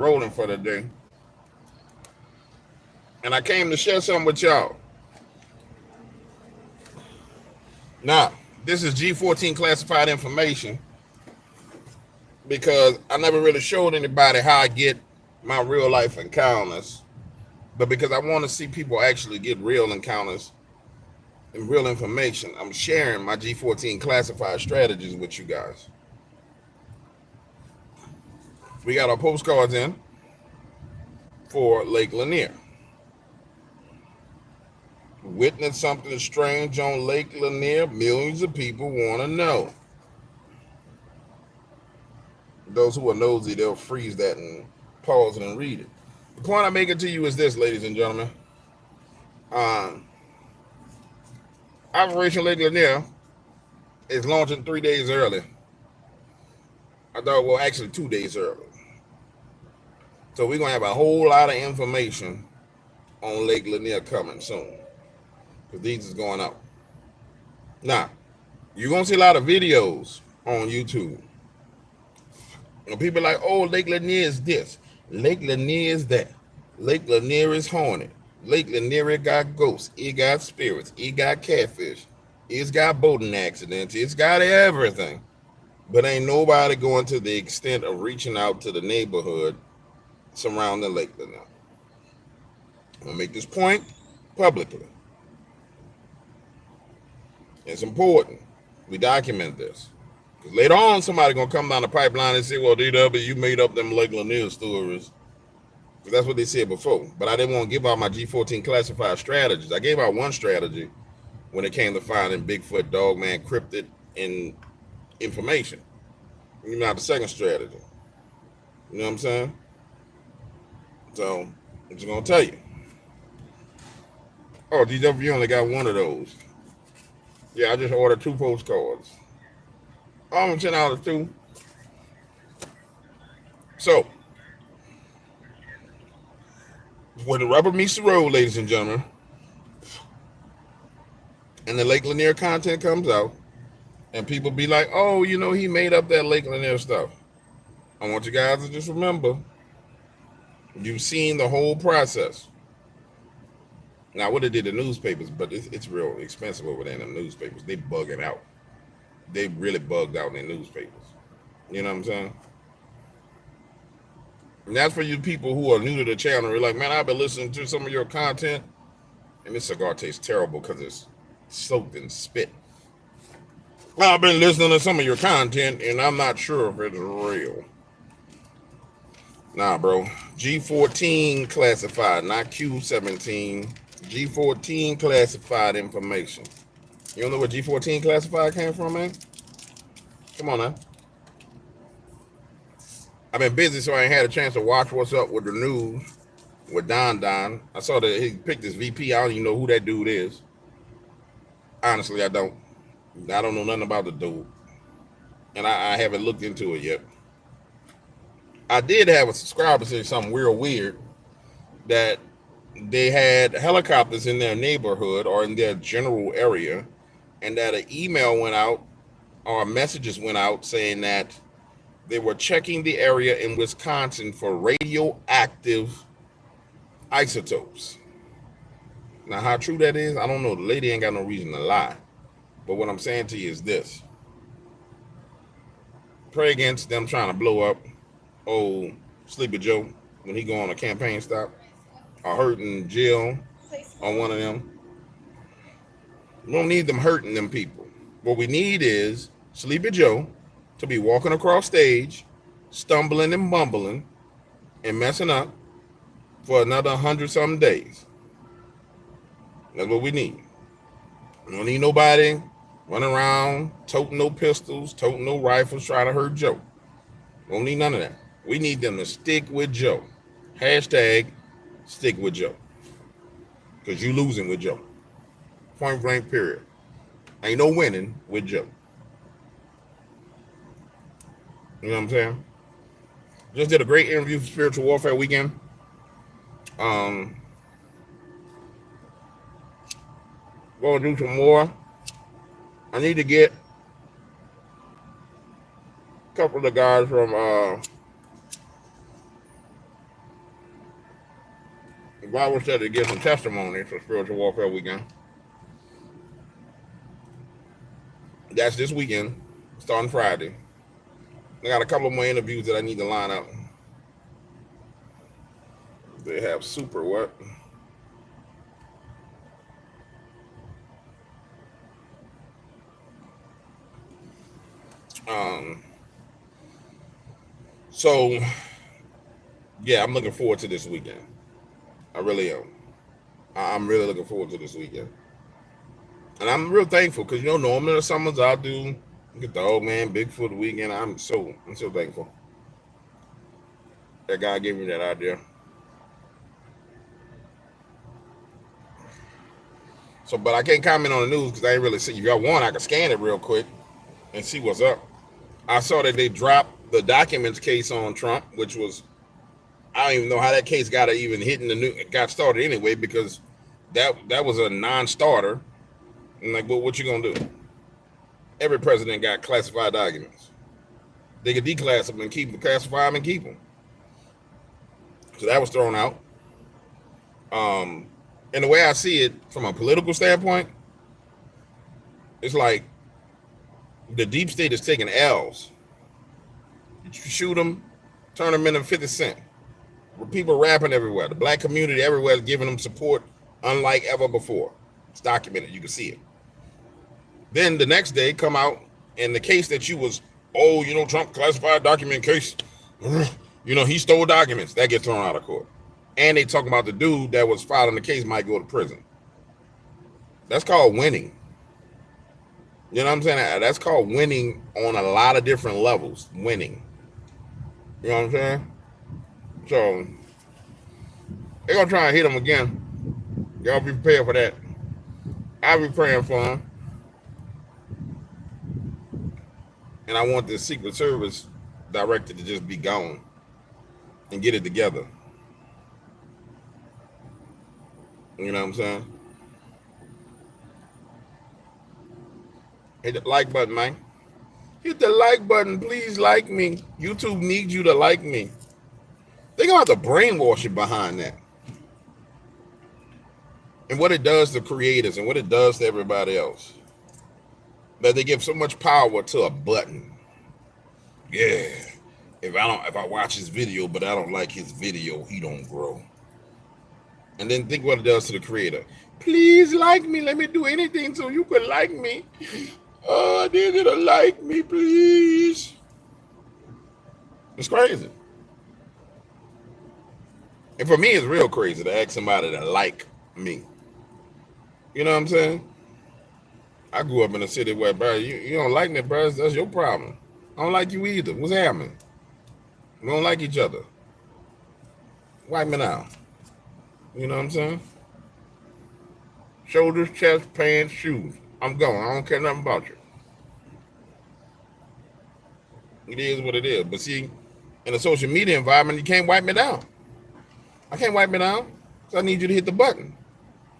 rolling for the day. And I came to share something with y'all. Now, this is G14 classified information because I never really showed anybody how I get my real life encounters, but because I want to see people actually get real encounters and real information, I'm sharing my G14 classified strategies with you guys. We got our postcards in for Lake Lanier. Witness something strange on Lake Lanier, millions of people want to know. Those who are nosy, they'll freeze that and pause it and read it. The point I'm making to you is this, ladies and gentlemen. Um, Operation Lake Lanier is launching 3 days early. I thought, well, actually 2 days early. So we're going to have a whole lot of information on Lake Lanier coming soon, because these is going out. Now, you're going to see a lot of videos on YouTube. And people are like, oh, Lake Lanier is this. Lake Lanier is that. Lake Lanier is haunted. Lake Lanier got ghosts. It got spirits. It got catfish. It's got boating accidents. It's got everything. But ain't nobody going to the extent of reaching out to the neighborhood surrounding Lake Lanier. I'm going to make this point publicly. It's important we document this. Because later on, somebody going to come down the pipeline and say, well, DW, you made up them Lake Lanier stories. Because that's what they said before. But I didn't want to give out my G14 classified strategies. I gave out one strategy when it came to finding Bigfoot, Dogman, cryptid, and information. You know, the second strategy. You know what I'm saying? So, I'm just going to tell you. Oh, DW only got one of those. Yeah, I just ordered 2 postcards. I'm going to send out 2. So, when the rubber meets the road, ladies and gentlemen, and the Lake Lanier content comes out, and people be like, oh, you know, he made up that Lake Lanier stuff. I want you guys to just remember, you've seen the whole process. Now, I would have did the newspapers, but it's real expensive over there in the newspapers. They bugging out. They really bugged out in the newspapers. You know what I'm saying? And that's for you people who are new to the channel. You're like, man, I've been listening to some of your content, and this cigar tastes terrible because it's soaked in spit. Well, I've been listening to some of your content, and I'm not sure if it's real. Nah, bro. G14 classified, not Q17. G14 classified information. You don't know where G14 classified came from, man? Come on, now. I've been busy, so I ain't had a chance to watch what's up with the news with Don. I saw that he picked his VP. I don't even know who that dude is. Honestly, I don't. I don't know nothing about the dude. And I haven't looked into it yet. I did have a subscriber say something real weird, that they had helicopters in their neighborhood or in their general area, and that an email went out or messages went out saying that they were checking the area in Wisconsin for radioactive isotopes. Now, how true that is, I don't know. The lady ain't got no reason to lie. But what I'm saying to you is this. Pray against them trying to blow up old Sleepy Joe when he go on a campaign stop, or hurting Jill on one of them. We don't need them hurting them people. What we need is Sleepy Joe to be walking across stage, stumbling and mumbling and messing up for another 100-something days. That's what we need. We don't need nobody running around, toting no pistols, toting no rifles, trying to hurt Joe. We don't need none of that. We need them to stick with Joe. Hashtag stick with Joe. Because you losing with Joe. Point blank, period. Ain't no winning with Joe. You know what I'm saying? Just did a great interview for Spiritual Warfare Weekend. Gonna do some more. I need to get a couple of the guys from Bible study to get some testimony for spiritual warfare weekend. That's this weekend, starting Friday. I got a couple more interviews that I need to line up. They have super what? So yeah, I'm looking forward to this weekend. I really am. I'm really looking forward to this weekend. And I'm real thankful because normally the summers I'll do get the old man Bigfoot weekend. I'm so thankful that God gave me that idea. So, but I can't comment on the news because I ain't really see. If y'all want, I can scan it real quick and see what's up. I saw that they dropped the documents case on Trump, which was, I don't even know how that case got even hit in the news, got started anyway, because that was a non-starter. And like, well, what you gonna do? Every president got classified documents. They could declass them and keep them, classify them and keep them. So that was thrown out. And the way I see it from a political standpoint, it's like the deep state is taking L's. You shoot them, turn them into 50 Cent. People rapping everywhere. The black community everywhere is giving them support unlike ever before. It's documented. You can see it. Then the next day come out and the case that you was, Trump classified document case, he stole documents. That gets thrown out of court. And they talking about the dude that was filing the case might go to prison. That's called winning. You know what I'm saying? That's called winning on a lot of different levels. Winning. You know what I'm saying? So they're gonna try and hit him again. Y'all be prepared for that. I'll be praying for him. And I want the Secret Service director to just be gone and get it together. You know what I'm saying? Hit the like button, man. Hit the like button. Please like me. YouTube needs you to like me. They're going to have to brainwash it behind that. And what it does to creators and what it does to everybody else. That they give so much power to a button. Yeah. If I watch his video, but I don't like his video, he don't grow. And then think what it does to the creator. Please like me. Let me do anything so you can like me. Oh, I need you to like me, please. It's crazy. And for me, it's real crazy to ask somebody to like me. You know what I'm saying? I grew up in a city where, bro, you don't like me, bro. That's your problem. I don't like you either. What's happening? We don't like each other. Wipe me now. You know what I'm saying? Shoulders, chest, pants, shoes. I'm going. I don't care nothing about you. It is what it is. But see, in a social media environment, you can't wipe me down. I can't wipe me down. So I need you to hit the button.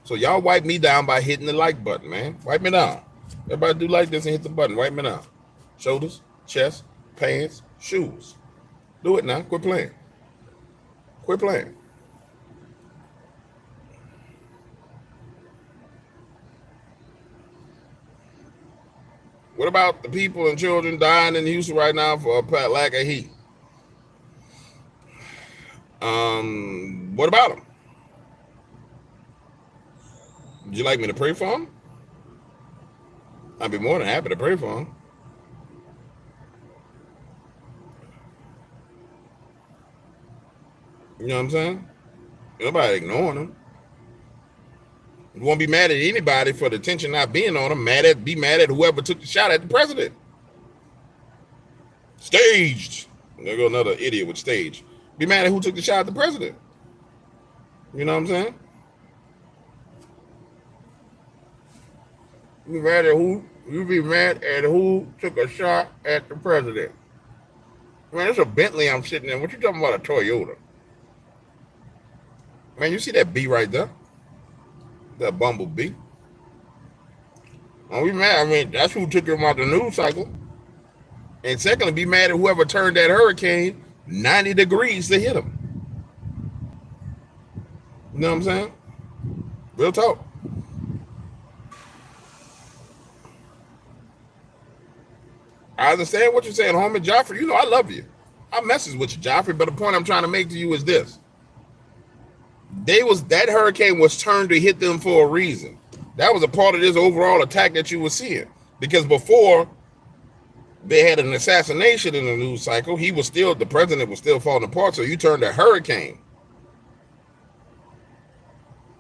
So y'all wipe me down by hitting the like button, man. Wipe me down. Everybody do like this and hit the button. Wipe me down. Shoulders, chest, pants, shoes. Do it now. Quit playing. Quit playing. What about the people and children dying in Houston right now for a lack of heat? What about them? Would you like me to pray for them? I'd be more than happy to pray for them. You know what I'm saying? Nobody ignoring them. You won't be mad at anybody for the attention not being on them. Be mad at whoever took the shot at the president. Staged. There go another idiot with stage. Be mad at who took the shot at the president. You know what I'm saying? You be mad at who took a shot at the president. Man, it's a Bentley I'm sitting in. What you talking about, a Toyota? Man, you see that B right there? That bumblebee. Don't be mad. I mean, that's who took him out the news cycle. And secondly, be mad at whoever turned that hurricane 90 degrees to hit him. You know what I'm saying? Real talk. I understand what you're saying, homie. Joffrey, you know I love you. I messes with you, Joffrey, but the point I'm trying to make to you is this. That hurricane was turned to hit them for a reason. That was a part of this overall attack that you were seeing. Because before they had an assassination in the news cycle, the president was still falling apart. So you turned a hurricane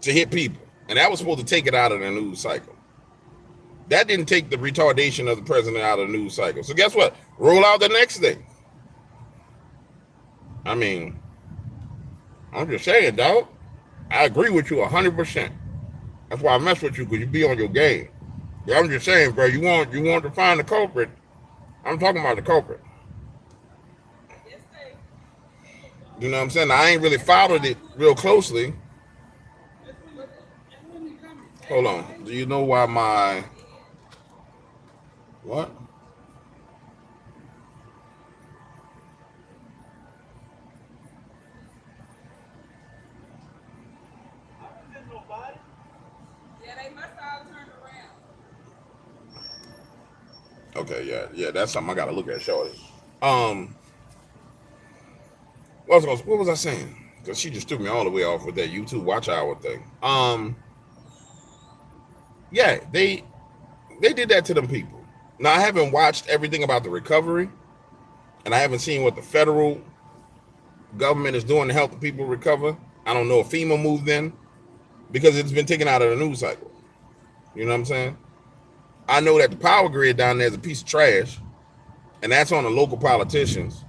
to hit people. And that was supposed to take it out of the news cycle. That didn't take the retardation of the president out of the news cycle. So guess what? Roll out the next day. I mean, I'm just saying, dog. I agree with you 100%. That's why I mess with you, because you be on your game. Yeah, I'm just saying, bro, you want to find the culprit. I'm talking about the culprit. You know what I'm saying? I ain't really followed it real closely. Hold on. Do you know why my... What? Okay, yeah, that's something I gotta look at, shorty. What was I saying? Because she just took me all the way off with that YouTube watch hour thing. Yeah, they did that to them people. Now, I haven't watched everything about the recovery, and I haven't seen what the federal government is doing to help the people recover. I don't know if FEMA moved in, because it's been taken out of the news cycle. You know what I'm saying? I know that the power grid down there is a piece of trash, and that's on the local politicians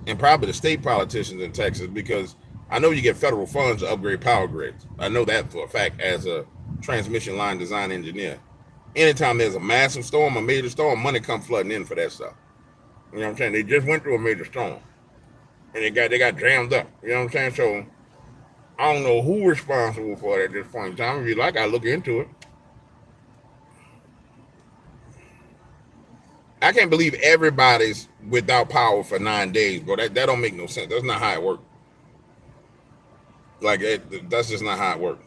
and probably the state politicians in Texas, because I know you get federal funds to upgrade power grids. I know that for a fact as a transmission line design engineer. Anytime there's a massive storm, a major storm, money comes flooding in for that stuff. You know what I'm saying? They just went through a major storm, and they got jammed up. You know what I'm saying? So I don't know who's responsible for it at this point in time. If you like, I look into it. I can't believe everybody's without power for 9 days, bro. That don't make no sense. That's not how it works. Like, that's just not how it works.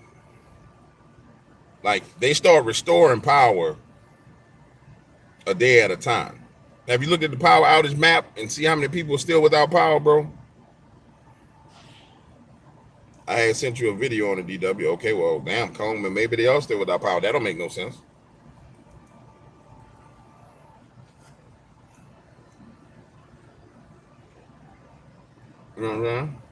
Like, they start restoring power a day at a time. Have you looked at the power outage map and see how many people are still without power, bro? I had sent you a video on the DW. Okay, well, damn, Coleman, maybe they are still without power. That don't make no sense. You know what I'm saying?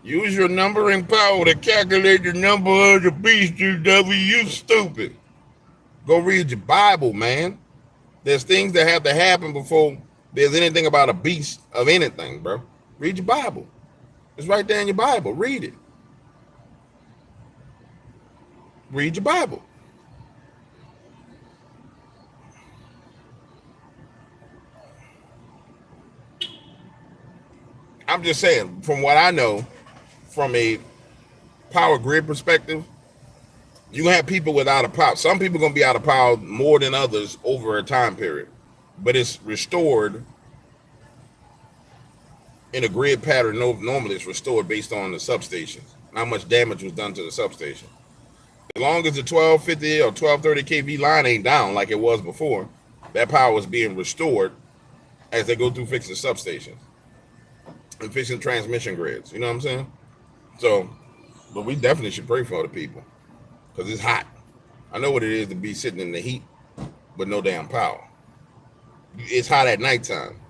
Use your numbering power to calculate the number of the beast, you stupid. Go read your Bible, man. There's things that have to happen before there's anything about a beast of anything, bro. Read your Bible. It's right there in your Bible. Read it. Read your Bible. I'm just saying, from what I know, from a power grid perspective, you gonna have people without a power. Some people gonna be out of power more than others over a time period, but it's restored in a grid pattern. Normally, it's restored based on the substations, how much damage was done to the substation. As long as the 1250 or 1230 kV line ain't down like it was before, that power is being restored as they go through fixing substations and fixing transmission grids. You know what I'm saying? So, but we definitely should pray for the people, because it's hot. I know what it is to be sitting in the heat, but no damn power. It's hot at nighttime.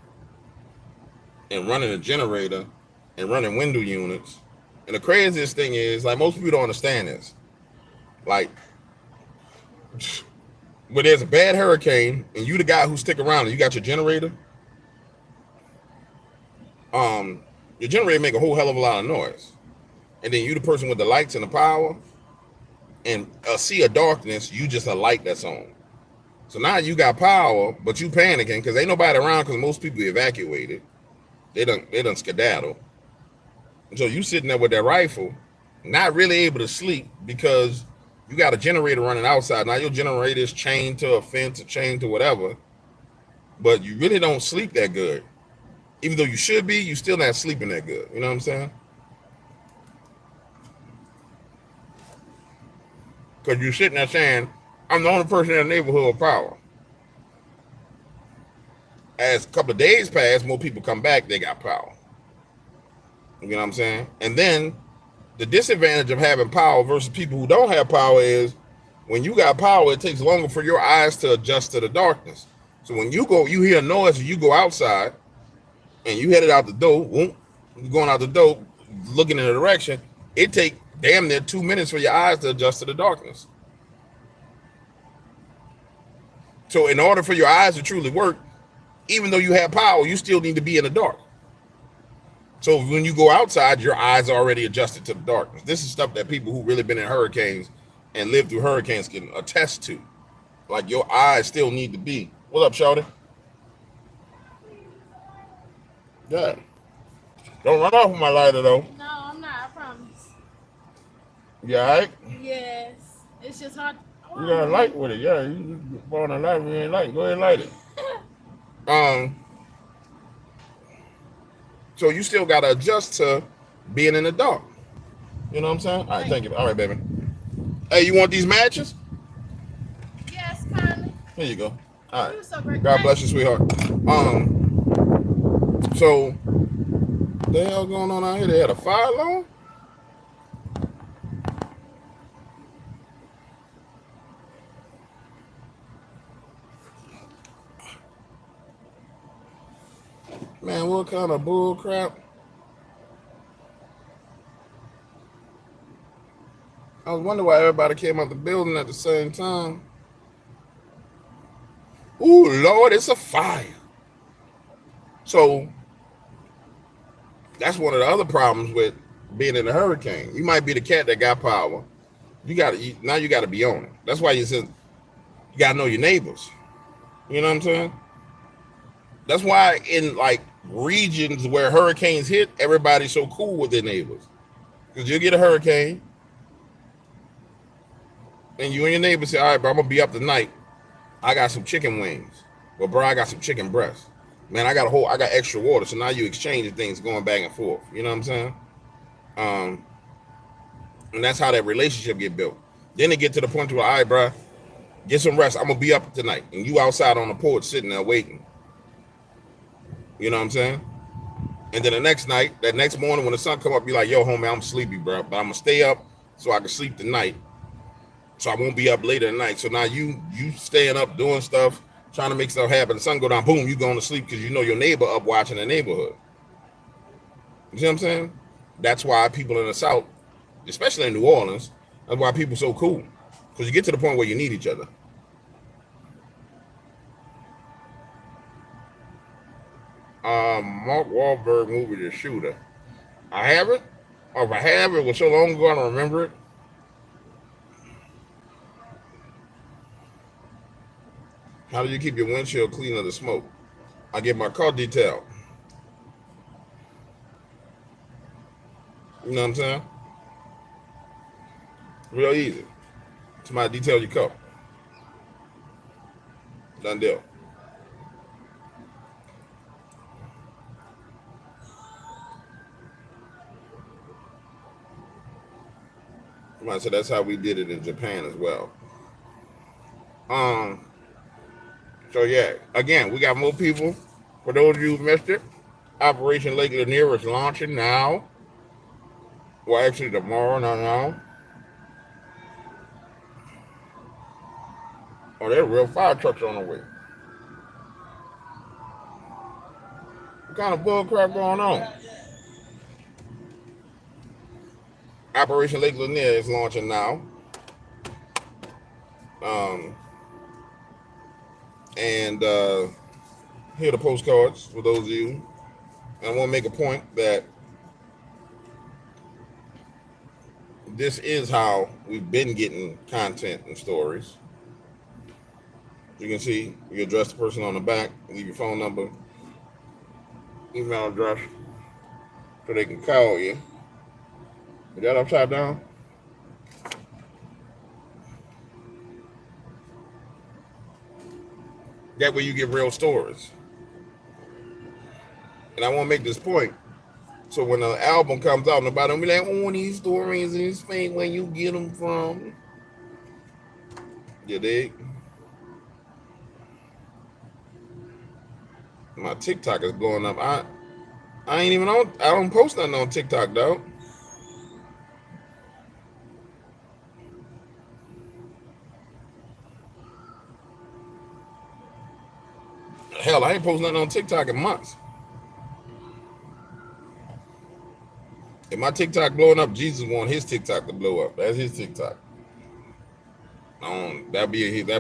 And running a generator and running window units. And the craziest thing is, like, most people don't understand this. Like, when there's a bad hurricane and you the guy who stick around and you got your generator, your generator make a whole hell of a lot of noise. And then you the person with the lights and the power, and a sea of darkness, you just a light that's on. So now you got power, but you panicking because ain't nobody around, because most people evacuated. They done skedaddle. And so you sitting there with that rifle, not really able to sleep because you got a generator running outside. Now your generator is chained to a fence or chained to whatever, but you really don't sleep that good. Even though you should be, you still not sleeping that good. You know what I'm saying? Because you're sitting there saying, I'm the only person in the neighborhood with power. As a couple of days pass, more people come back, they got power. You know what I'm saying? And then the disadvantage of having power versus people who don't have power is when you got power, it takes longer for your eyes to adjust to the darkness. So when you go, you hear noise, and you go outside, and you headed out the door, you're going out the door, looking in a direction, it take damn near 2 minutes for your eyes to adjust to the darkness. So in order for your eyes to truly work, even though you have power, you still need to be in the dark. So when you go outside, your eyes are already adjusted to the darkness. This is stuff that people who really been in hurricanes and lived through hurricanes can attest to. Like your eyes still need to be. What up, Shawty? Yeah. Don't run off with my lighter though. No, I'm not. I promise. You alright? Yes. It's just hard. You got a light with it. Yeah, you born a light. You ain't light. Go ahead and light it. Um. So you still gotta adjust to being in the dark. You know what I'm saying? All right, thank you. All right, baby. Hey, you want these matches? Yes, kindly. Here you go. All right. So great. God bless you, sweetheart. So what the hell going on out here? They had a fire alarm? Man, what kind of bull crap? I was wondering why everybody came out the building at the same time. Ooh, Lord, it's a fire. So that's one of the other problems with being in a hurricane. You might be the cat that got power. Now you gotta be on it. That's why you said you gotta know your neighbors. You know what I'm saying? That's why in like regions where hurricanes hit, everybody's so cool with their neighbors. Because you'll get a hurricane, and you and your neighbor say, all right, bro, I'm gonna be up tonight. I got some chicken wings. Well, bro, I got some chicken breasts. Man, I got extra water. So now you exchange things going back and forth. You know what I'm saying? And that's how that relationship get built. Then it get to the point where, all right, bro, get some rest. I'm gonna be up tonight. And you outside on the porch sitting there waiting. You know what I'm saying? And then the next night, that next morning when the sun come up, be like, yo, homie, I'm sleepy, bro. But I'm gonna stay up so I can sleep tonight. So I won't be up later at night. So now you staying up doing stuff, trying to make stuff happen. The sun go down, boom, you going to sleep because you know your neighbor up watching the neighborhood. You see what I'm saying? That's why people in the South, especially in New Orleans, that's why people so cool. Because you get to the point where you need each other. Mark Wahlberg movie The Shooter. I haven't. Or if I have, it was so long ago I don't remember it. How do you keep your windshield clean of the smoke? I get my car detailed. You know what I'm saying? Real easy. Somebody detail your car. Done deal. Somebody said that's how we did it in Japan as well. So yeah, again, we got more people. For those of you who missed it, Operation Lake Lanier is launching now. Well, actually tomorrow, not now. Oh, there's real fire trucks on the way. What kind of bull crap going on? Operation Lake Lanier is launching now. And here are the postcards for those of you. And I want to make a point that this is how we've been getting content and stories. You can see, you address the person on the back, leave your phone number, email address, so they can call you. Is that upside down? That way you get real stories. And I want to make this point. So when the album comes out, nobody will be like, oh, these stories and these fake where you get them from. You dig? My TikTok is blowing up. I ain't even on. I don't post nothing on TikTok, dog. Hell, I ain't posting nothing on TikTok in months. If my TikTok blowing up, Jesus want his TikTok to blow up. That's his TikTok. That'd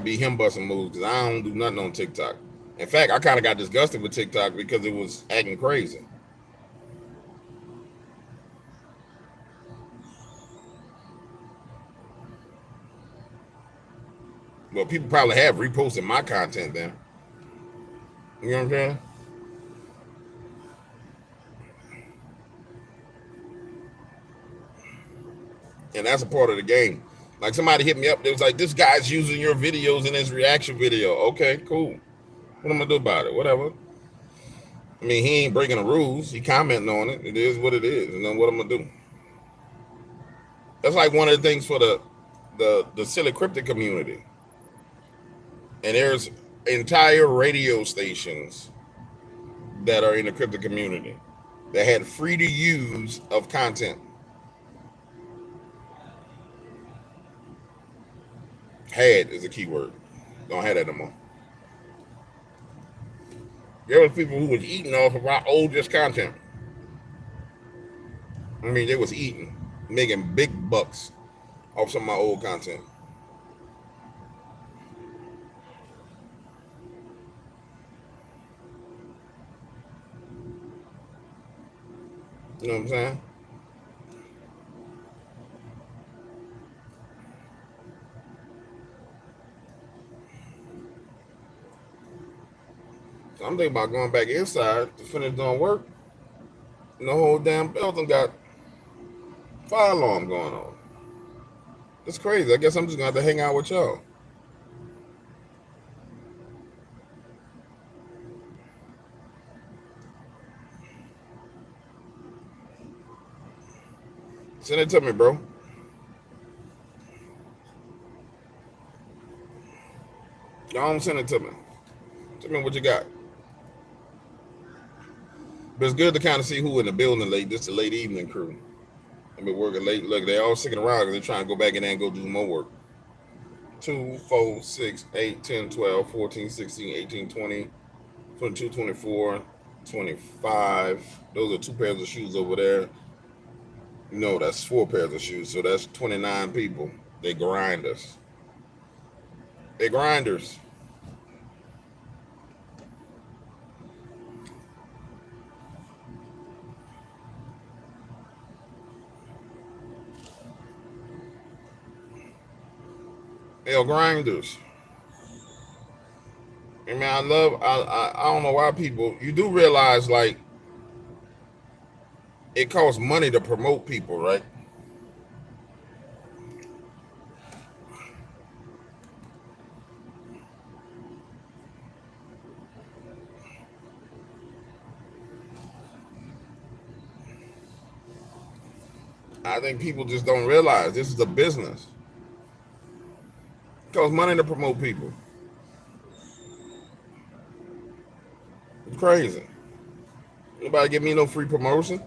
be him busting moves because I don't do nothing on TikTok. In fact, I kind of got disgusted with TikTok because it was acting crazy. Well, people probably have reposted my content then. You know what I'm saying? And that's a part of the game. Like somebody hit me up, they was like, "This guy's using your videos in his reaction video." Okay, cool. What am I gonna do about it? Whatever. I mean, he ain't breaking the rules. He commenting on it. It is what it is. And then what I'm gonna do? That's like one of the things for the silly cryptic community. And there's entire radio stations that are in the cryptic community that had free to use of content. Had is a key word. Don't have that no more. There was people who was eating off of our oldest content. I mean, they was eating, making big bucks off some of my old content. You know what I'm saying? So I'm thinking about going back inside to finish doing work. And the whole damn building got fire alarm going on. It's crazy. I guess I'm just gonna have to hang out with y'all. Send it to me, bro. Don't send it to me. Tell me what you got. But it's good to kind of see who in the building late. This is the late evening crew. I've been working late. Look, they're all sticking around because they're trying to go back in there and go do more work. 2, 4, 6, 8, 10, 12, 14, 16, 18, 20, 22, 24, 25. Those are 2 pairs of shoes over there. No, that's 4 pairs of shoes. So that's 29 people. They grinders. They grinders. They're grinders. I mean, I don't know why people, you do realize like it costs money to promote people, right? I think people just don't realize this is a business. It costs money to promote people. It's crazy. Nobody give me no free promotion.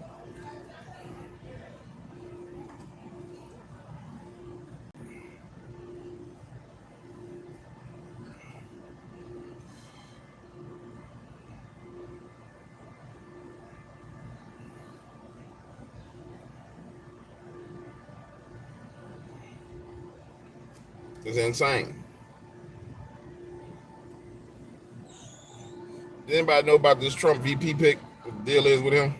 It's insane. Does anybody know about this Trump VP pick? What the deal is with him?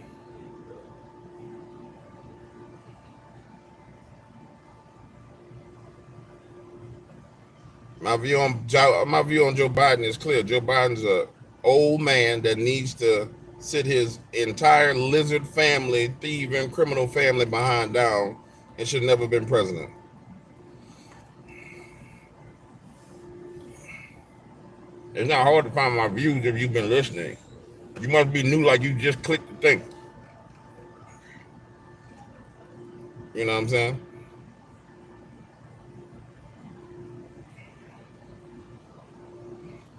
My view on Joe Biden is clear. Joe Biden's a old man that needs to sit his entire lizard family, thieving, criminal family behind down, and should never been president. It's not hard to find my views if you've been listening. You must be new, like you just clicked the thing. You know what I'm saying?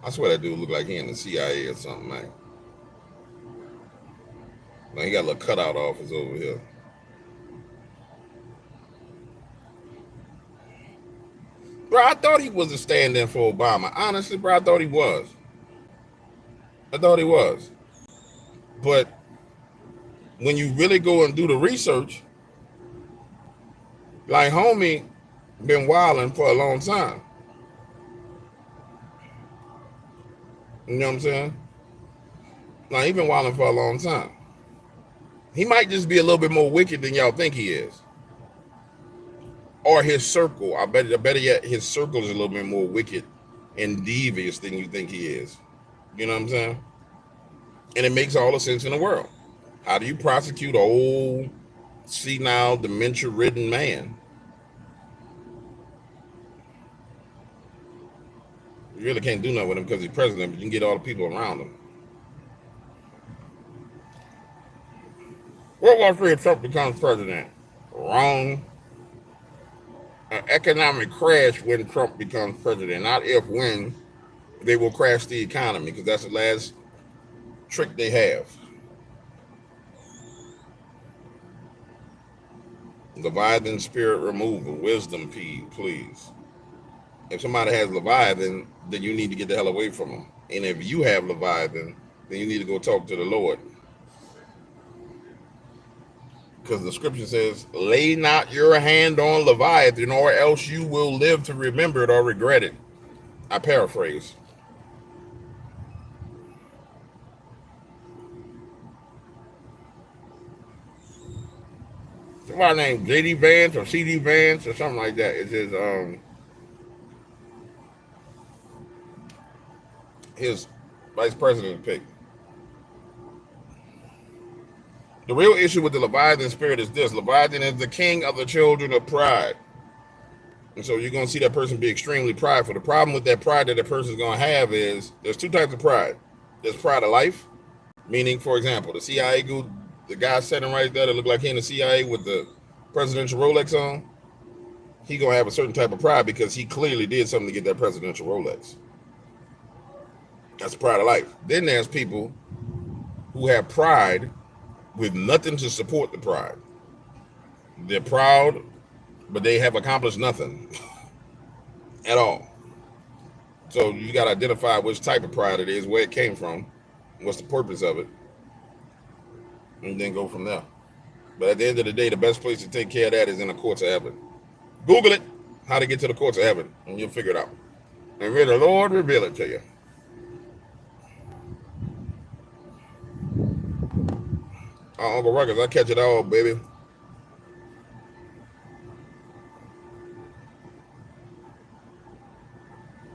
I swear that dude look like he in the CIA or something, man. Like he got a little cutout office over here. Bro, I thought he was a stand-in for Obama. Honestly, bro, I thought he was. I thought he was. But when you really go and do the research, like homie been wilding for a long time. You know what I'm saying? Like he been wilding for a long time. He might just be a little bit more wicked than y'all think he is. Or his circle. Better yet, his circle is a little bit more wicked and devious than you think he is. You know what I'm saying? And it makes all the sense in the world. How do you prosecute an old, senile, dementia-ridden man? You really can't do nothing with him because he's president, but you can get all the people around him. World War III if Trump becomes president? Wrong. An economic crash when Trump becomes president, not if, when. They will crash the economy because that's the last trick they have. Leviathan spirit removal, wisdom, please. If somebody has Leviathan, then you need to get the hell away from them. And if you have Leviathan, then you need to go talk to the Lord. Because the scripture says, lay not your hand on Leviathan, or else you will live to remember it or regret it. I paraphrase. Somebody named JD Vance or CD Vance or something like that. It says his vice president pick. The real issue with the Leviathan spirit is this. Leviathan is the king of the children of pride. And so you're going to see that person be extremely prideful. The problem with that pride that person's going to have is there's two types of pride. There's pride of life, meaning, for example, the CIA dude, the guy sitting right there that looked like he in the CIA with the presidential Rolex on, he going to have a certain type of pride because he clearly did something to get that presidential Rolex. That's pride of life. Then there's people who have pride with nothing to support the pride. They're proud, but they have accomplished nothing at all. So you got to identify which type of pride it is, where it came from, what's the purpose of it, and then go from there. But at the end of the day, the best place to take care of that is in the courts of heaven. Google it, how to get to the courts of heaven, and you'll figure it out. And may the Lord reveal it to you. Uncle Ruckus, I catch it all, baby.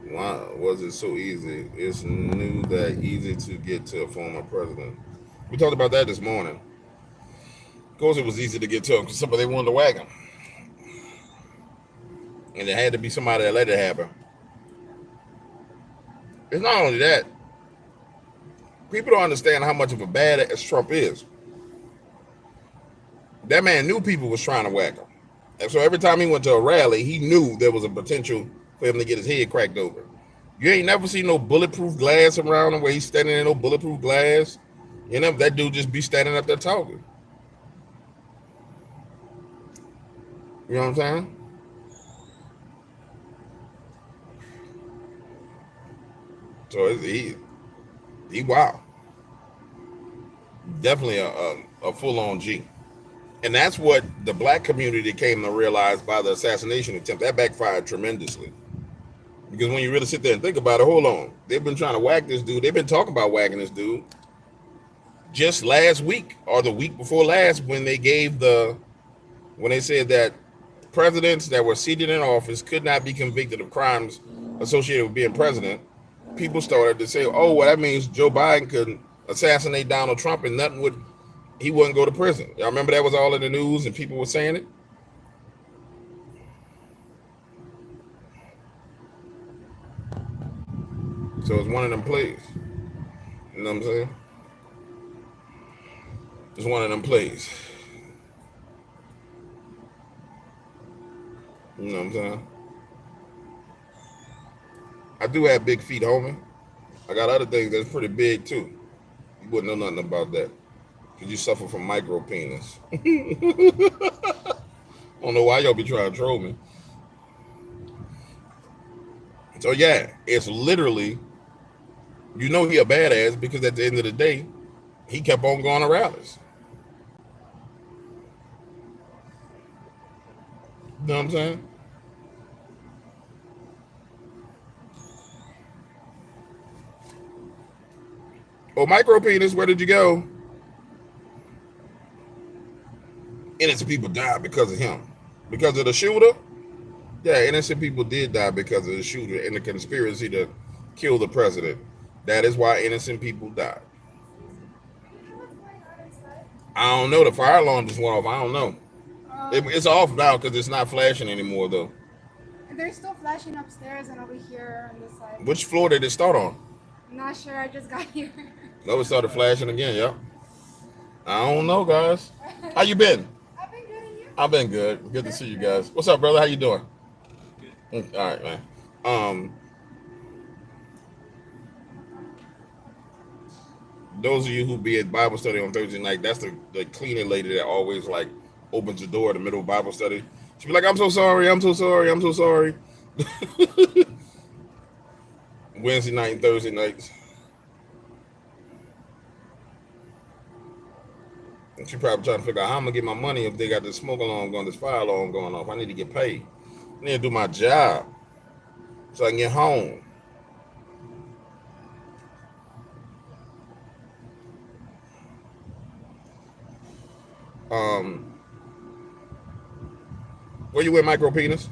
Why was it so easy? It's new that easy to get to a former president. We talked about that this morning. Of course, it was easy to get to him because somebody wanted to whack him. And there had to be somebody that let it happen. It's not only that. People don't understand how much of a badass Trump is. That man knew people was trying to whack him. And so every time he went to a rally, he knew there was a potential for him to get his head cracked open. You ain't never seen no bulletproof glass around him where he's standing in no bulletproof glass. You know, that dude just be standing up there talking. You know what I'm saying? So he wow. Definitely a full-on G. And that's what the black community came to realize by the assassination attempt. That backfired tremendously. Because when you really sit there and think about it, hold on. They've been trying to whack this dude. They've been talking about whacking this dude just last week or the week before last when they said that presidents that were seated in office could not be convicted of crimes associated with being president. People started to say, oh, well, that means Joe Biden could assassinate Donald Trump and he wouldn't go to prison. Y'all remember that was all in the news and people were saying it? So it's one of them plays. You know what I'm saying? It's one of them plays. You know what I'm saying? I do have big feet, homie. I got other things that's pretty big too. You wouldn't know nothing about that because you suffer from micro penis. I don't know why y'all be trying to troll me. So yeah, it's literally, you know, he a badass because at the end of the day, he kept on going to rallies. You know what I'm saying? Oh, micro penis, where did you go? Innocent people died because of him. Because of the shooter? Yeah, innocent people did die because of the shooter and the conspiracy to kill the president. That is why innocent people died. I don't know. The fire alarm just went off. I don't know. It's off now because it's not flashing anymore, though. They're still flashing upstairs and over here on this side. Which floor did it start on? I'm not sure. I just got here. No, it started flashing again. Yep. I don't know, guys. How you been? I've been good and you? I've been good. Good to see you guys. What's up, brother? How you doing? All right, man. Those of you who be at Bible study on Thursday night, that's the cleaning lady that always like opens the door in the middle of Bible study. She be like, "I'm so sorry. I'm so sorry. I'm so sorry." Wednesday night and Thursday nights. And she probably trying to figure out how I'm gonna get my money if they got this smoke alarm going, this fire alarm going off. I need to get paid. I need to do my job so I can get home. Where you with, micro penis?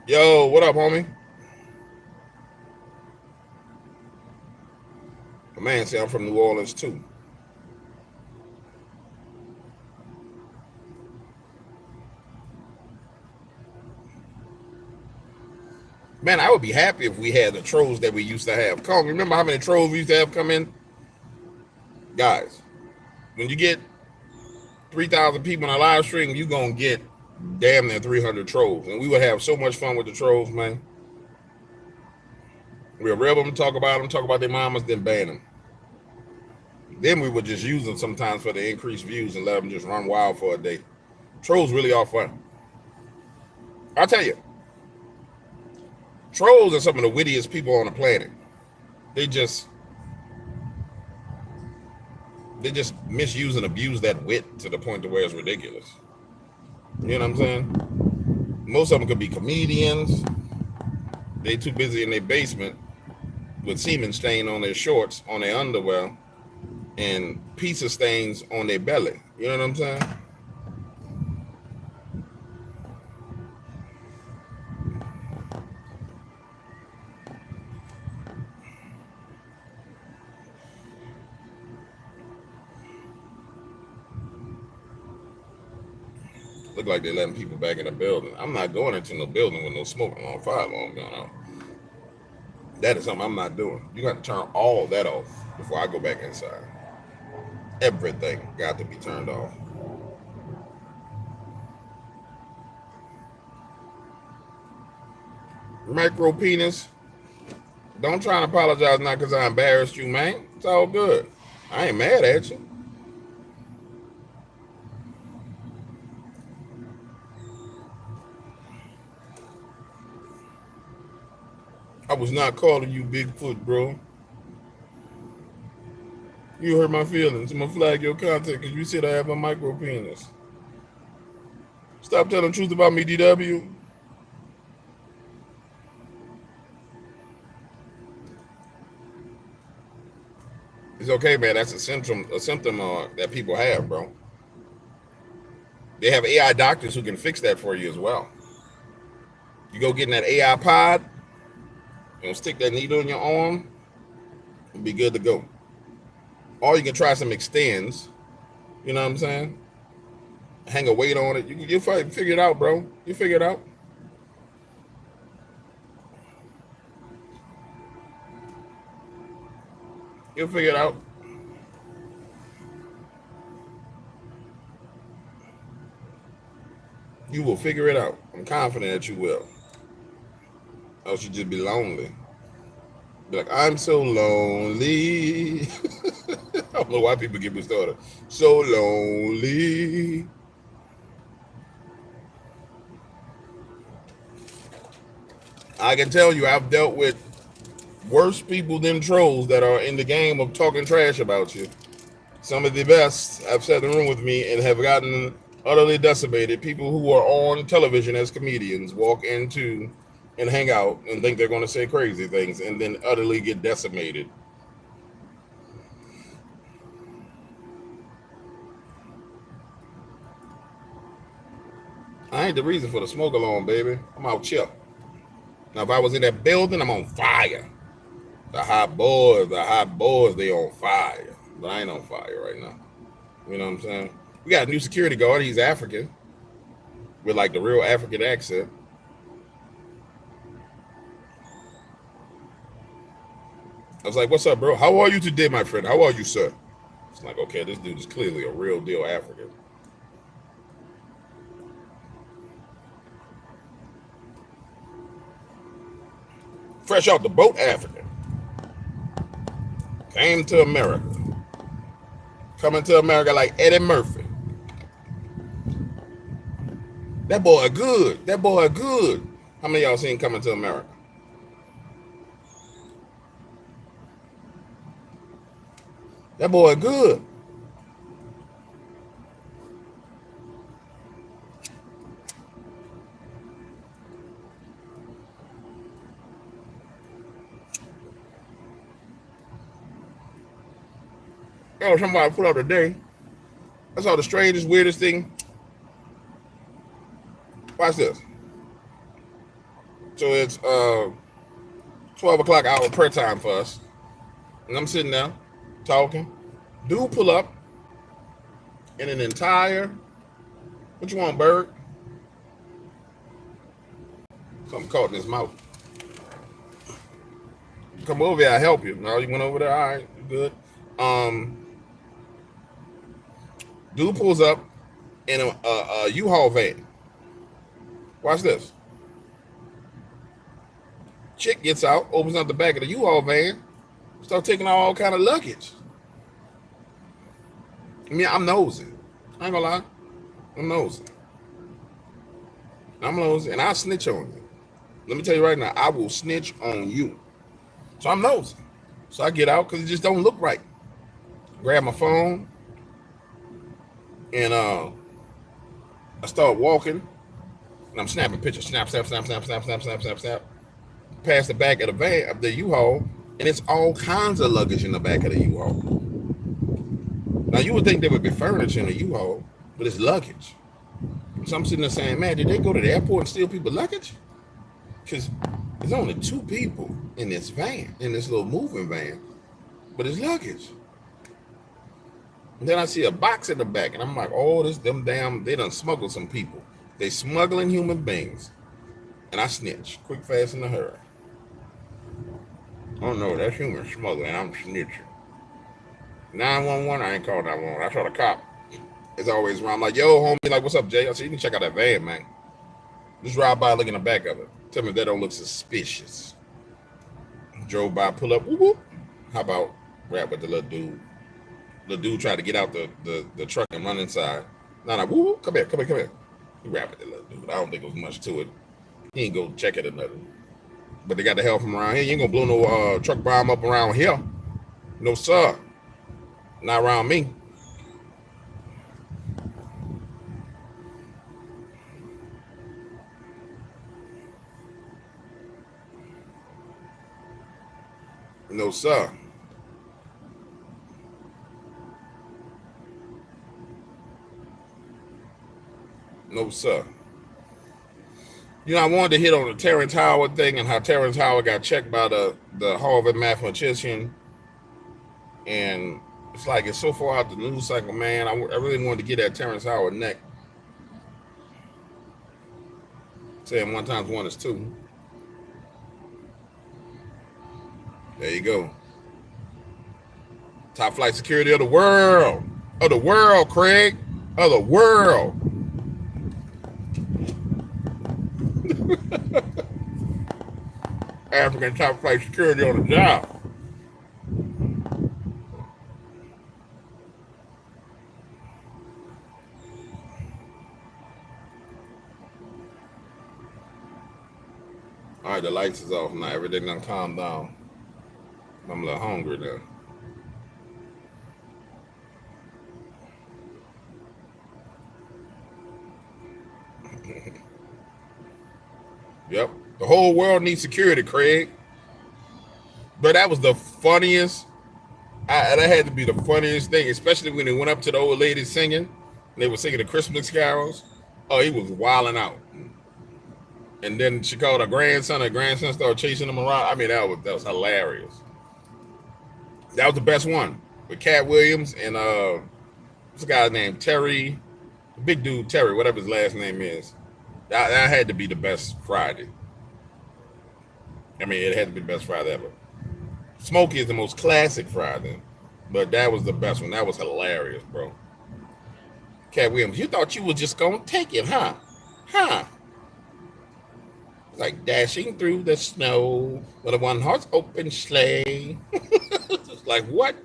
Yo, what up, homie? A man say I'm from New Orleans too. Man, I would be happy if we had the trolls that we used to have. Come, remember how many trolls we used to have come in? Guys, when you get 3,000 people in a live stream, you're going to get damn near 300 trolls. And we would have so much fun with the trolls, man. We'll rib them, talk about their mamas, then ban them. Then we would just use them sometimes for the increased views and let them just run wild for a day. Trolls really are fun. I'll tell you, trolls are some of the wittiest people on the planet. They just misuse and abuse that wit to the point to where it's ridiculous. You know what I'm saying? Most of them could be comedians. They too busy in their basement with semen stain on their shorts, on their underwear, and pizza stains on their belly. You know what I'm saying? Look like they're letting people back in the building. I'm not going into no building with no smoke alarm, fire alarm going on. That is something I'm not doing. You got to turn all that off before I go back inside. Everything got to be turned off. Micro penis. Don't try and apologize now because I embarrassed you, man. It's all good. I ain't mad at you. I was not calling you Bigfoot, bro. You hurt my feelings. I'm gonna flag your content because you said I have a micro penis. Stop telling the truth about me, DW. It's okay, man. That's a symptom that people have, bro. They have AI doctors who can fix that for you as well. You go get in that AI pod, and stick that needle in your arm, and be good to go. Or you can try some extends. You know what I'm saying? hang a weight on it. You'll figure it out, bro. You figure it out. You'll figure it out. You will figure it out. I'm confident that you will. Else you just be lonely. Be like, I'm so lonely. I don't know why people get me started. So lonely. I can tell you, I've dealt with worse people than trolls that are in the game of talking trash about you. Some of the best have sat in the room with me and have gotten utterly decimated. People who are on television as comedians walk into and hang out and think they're going to say crazy things and then utterly get decimated. I ain't the reason for the smoke alarm, baby. I'm out chill. Now, if I was in that building, I'm on fire. The hot boys, they on fire. But I ain't on fire right now. You know what I'm saying? We got a new security guard. He's African. With like the real African accent. I was like, what's up, bro? How are you today, my friend? How are you, sir? It's like, okay, this dude is clearly a real deal African. Fresh out the boat, African. Came to America. Coming to America like Eddie Murphy. That boy good. That boy good. How many of y'all seen Coming to America? That boy good. Oh, somebody put up today. I saw the strangest, weirdest thing. Watch this. So it's 12 o'clock hour prayer time for us. And I'm sitting there talking. Dude pull up in an entire, what you want, bird? Something caught in his mouth. Come over here, I'll help you. No, you went over there, all right, you good. Dude pulls up in a U-Haul van. Watch this. Chick gets out, opens up the back of the U-Haul van, start taking out all kind of luggage. I mean, I'm nosy. I ain't gonna lie. I'm nosy. And I'll snitch on you. Let me tell you right now, I will snitch on you. So I'm nosy. So I get out because it just don't look right. Grab my phone, and I start walking, and I'm snapping pictures. Snap. Past the back of the van, of the U-Haul, and it's all kinds of luggage in the back of the U-Haul. Now, you would think there would be furniture in a U-Haul, but it's luggage. So I'm sitting there saying, man, did they go to the airport and steal people's luggage? Because there's only 2 people in this van, in this little moving van, but it's luggage. And then I see a box in the back, and I'm like, oh, they done smuggled some people. They smuggling human beings. And I snitch, quick, fast, in a hurry. Oh no, that's human smuggling, I'm snitching. 911, I ain't called 911. I saw the cop. It's always around. I'm like, yo, homie, like, what's up, Jay? I said, you can check out that van, man. Just drive by, look in the back of it. Tell me if that don't look suspicious. Drove by, pull up, whoop, whoop. How about rap with the little dude? The dude tried to get out the truck and run inside. Nah, whoop, whoop, come here. He rap with the little dude. I don't think there was much to it. He ain't go check it or nothing. But they got the hell from around here. You ain't gonna blow no truck bomb up around here. No, sir. Not around me. No, sir. No, sir. You know, I wanted to hit on the Terrence Howard thing and how Terrence Howard got checked by the Harvard mathematician. And it's like, it's so far out the news cycle, man. I really wanted to get at Terrence Howard neck. Saying 1 times 1 is 2. There you go. Top flight security of the world. Of the world, Craig. Of the world. African top flight security on the job. All right, the lights is off now. Everything done calm down. I'm a little hungry now. Yep. The whole world needs security, Craig. But that was the funniest. That had to be the funniest thing, especially when they went up to the old lady singing. And they were singing the Christmas carols. Oh, he was wilding out. And then she called her grandson started chasing him around. I mean, that was hilarious. That was the best one with Cat Williams and what's the guy's name? Terry, the big dude Terry, whatever his last name is. That had to be the best Friday. I mean, it had to be the best Friday ever. Smokey is the most classic Friday, but that was the best one. That was hilarious, bro. Cat Williams, you thought you were just gonna take it, huh? Huh? Like dashing through the snow with a one-horse open sleigh. It's like, what?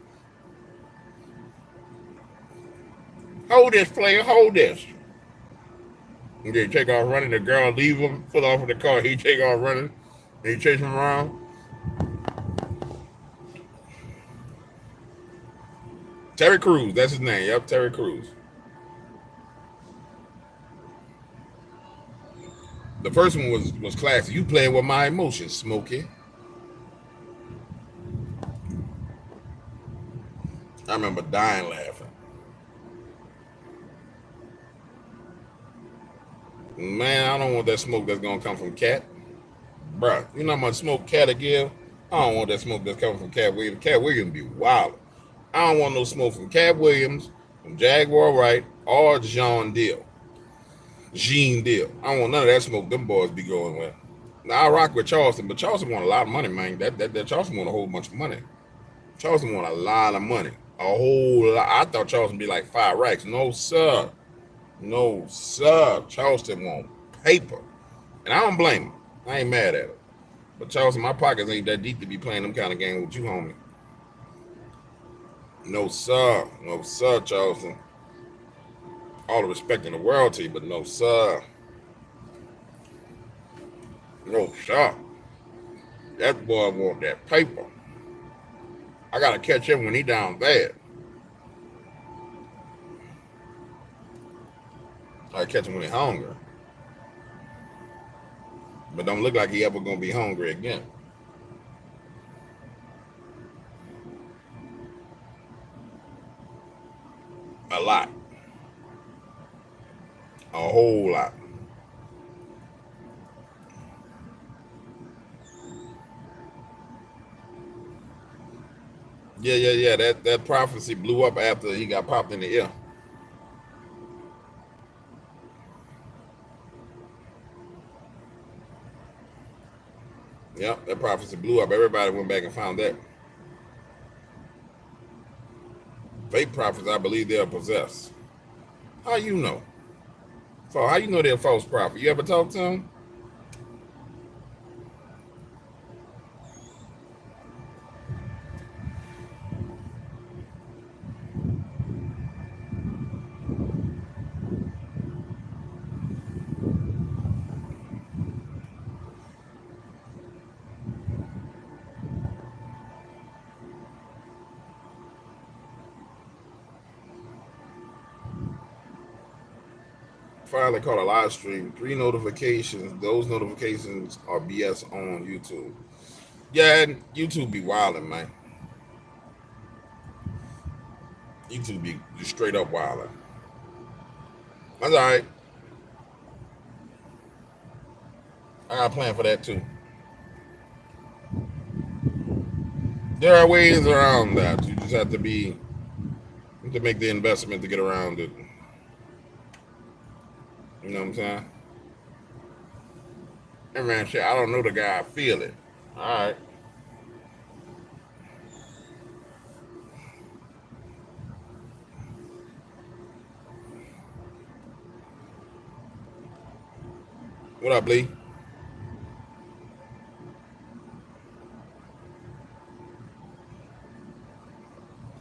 Hold this, player, hold this. And they take off running. The girl leave him, pull off in the car. He take off running. And he chase him around. Terry Crews, that's his name. Yep, Terry Crews. The first one was classic. You playing with my emotions, Smokey. I remember dying laughing. Man, I don't want that smoke that's gonna come from Cat. Bruh, you know how much smoke Cat'll give? I don't want that smoke that's coming from Cat Williams. Cat Williams be wild. I don't want no smoke from Cat Williams, from Jaguar Wright, or Jean Deal. I don't want none of that smoke them boys be going with. Now, I rock with Charleston, but Charleston want a lot of money, man. That Charleston want a whole bunch of money. Charleston want a lot of money. A whole lot. I thought Charleston be like 5 racks. No, sir. No, sir. Charleston want paper. And I don't blame him. I ain't mad at it. But Charleston, my pockets ain't that deep to be playing them kind of games with you, homie. No, sir. No, sir, Charleston. All the respect in the world to you, but no, sir. No, sir. That boy want that paper. I got to catch him when he down bad. I catch him when he hungry. But don't look like he ever going to be hungry again. A lot. A whole lot. Yeah. That prophecy blew up after he got popped in the ear. Yep, that prophecy blew up. Everybody went back and found that. Fake prophets, I believe they are possessed. How you know? So how you know they're a false prophet? You ever talk to them? Finally caught a live stream. 3 notifications. Those notifications are BS on YouTube. Yeah, and YouTube be wilding, man. YouTube be straight up wilding. That's all right. I got a plan for that too. There are ways around that. You just have to make the investment to get around it. You know what I'm saying? That man said, I don't know the guy, I feel it. All right. What up, Lee?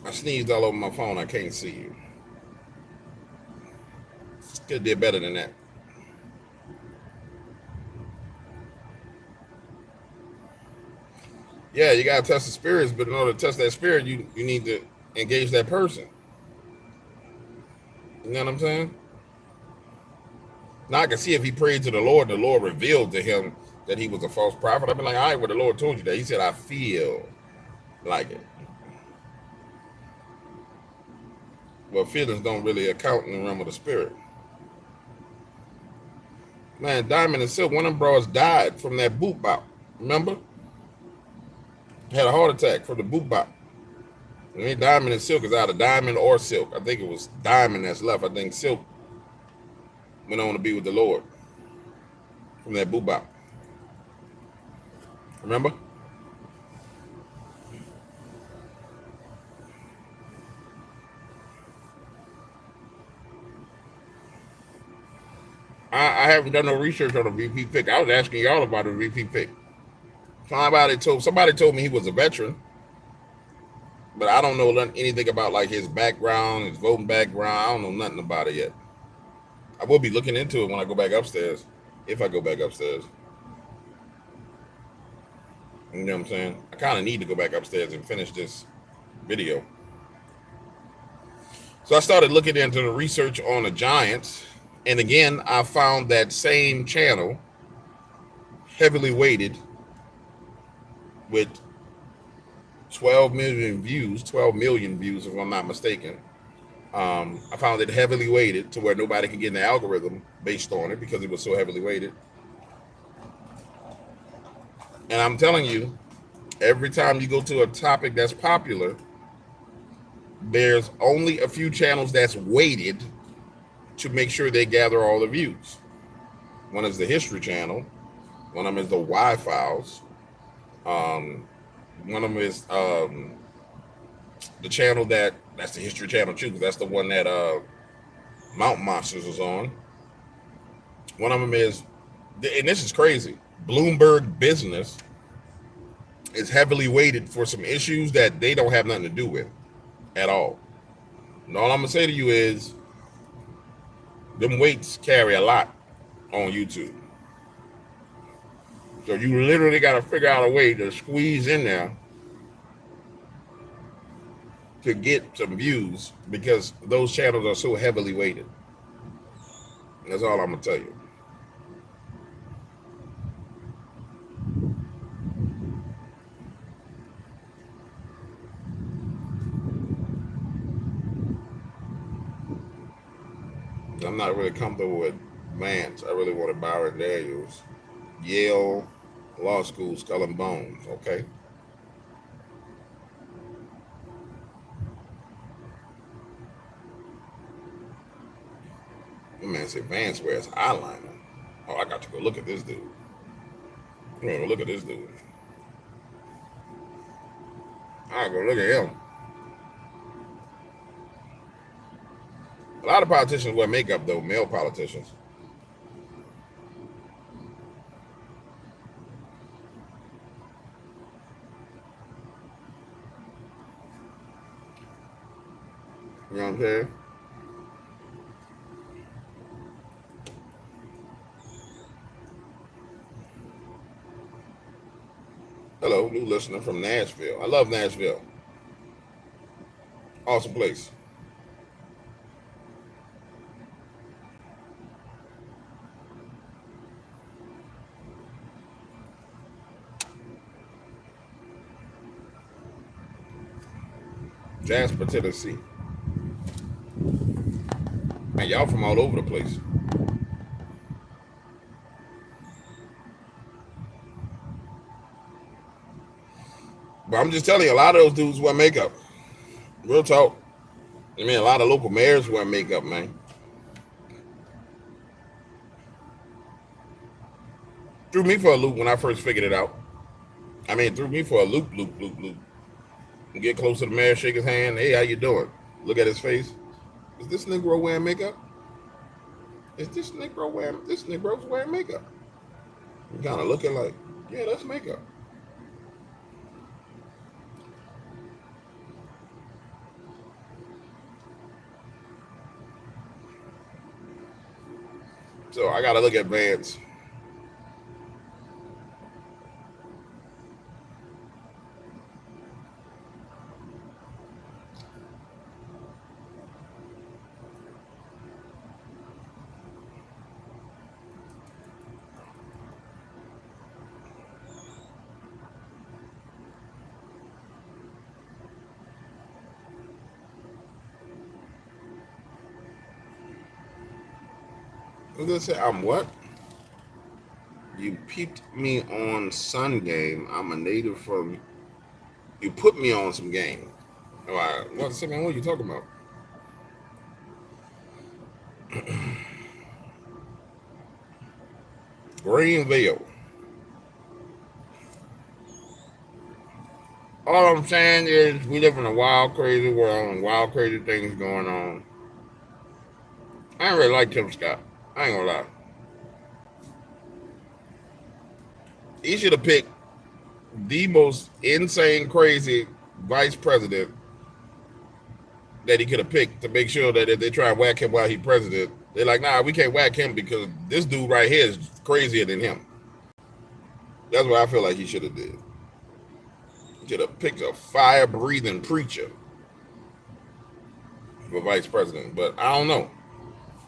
I sneezed all over my phone. I can't see you. Could did better than that. Yeah, you gotta test the spirits, but in order to test that spirit, you need to engage that person. You know what I'm saying? Now I can see if he prayed to the Lord revealed to him that he was a false prophet. I'd be like, all right, well, the Lord told you that. He said, I feel like it. Well, feelings don't really account in the realm of the spirit. Man, Diamond and Silk, one of them bros died from that boot bop. Remember? Had a heart attack from the boot bop. I mean, Diamond and Silk is either Diamond or Silk. I think it was Diamond that's left. I think Silk went on to be with the Lord from that boot bop. Remember? I haven't done no research on the VP pick. I was asking y'all about the VP pick. Somebody told me he was a veteran, but I don't know anything about like his background, his voting background. I don't know nothing about it yet. I will be looking into it when I go back upstairs, if I go back upstairs. You know what I'm saying? I kind of need to go back upstairs and finish this video. So I started looking into the research on the Giants, and again, I found that same channel heavily weighted with 12 million views if I'm not mistaken. I found it heavily weighted to where nobody could get in the algorithm based on it because it was so heavily weighted. And I'm telling you, every time you go to a topic that's popular, there's only a few channels that's weighted to make sure they gather all the views. One is the History Channel. One of them is the Y-Files. One of them is the channel that's the History Channel too, because that's the one that Mountain Monsters was on. One of them is, and this is crazy, Bloomberg Business is heavily weighted for some issues that they don't have nothing to do with at all. And all I'm gonna say to you is, them weights carry a lot on YouTube. So you literally got to figure out a way to squeeze in there to get some views because those channels are so heavily weighted. And that's all I'm gonna tell you. I'm not really comfortable with Vance. I really wanted Byron Daniels. Yale Law School, Skull and Bones. Okay. The man said Vance wears eyeliner. Oh, I got to go look at this dude. I'm gonna go look at this dude. I go look at him. A lot of politicians wear makeup though, male politicians. You know what I'm saying? Hello, new listener from Nashville. I love Nashville. Awesome place. Jasper, Tennessee. Man, y'all from all over the place. But I'm just telling you, a lot of those dudes wear makeup. Real talk. I mean, a lot of local mayors wear makeup, man. Threw me for a loop when I first figured it out. I mean, threw me for a loop. Get close to the mayor, shake his hand. Hey, how you doing? Look at his face. Is this Negro wearing makeup? Is this Negro's wearing makeup? You kind of looking like, yeah, that's makeup. So I gotta look at Vance. What does it say? I'm what? You peeped me on Sun Game. I'm a native from. You put me on some game. What are you talking about? Greenville. All I'm saying is we live in a wild, crazy world and wild, crazy things going on. I ain't really like Tim Scott. I ain't gonna lie. He should have picked the most insane, crazy vice president that he could have picked to make sure that if they try and whack him while he's president, they're like, nah, we can't whack him because this dude right here is crazier than him. That's what I feel like he should have did. He should have picked a fire-breathing preacher for vice president. But I don't know.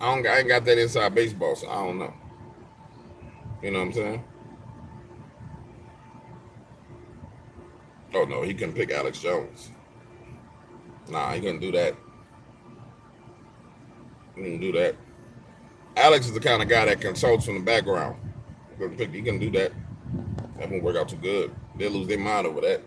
I ain't got that inside baseball, so I don't know. You know what I'm saying? Oh, no, he couldn't pick Alex Jones. Nah, he couldn't do that. He couldn't do that. Alex is the kind of guy that consults from the background. He couldn't do that. That won't work out too good. They'll lose their mind over that.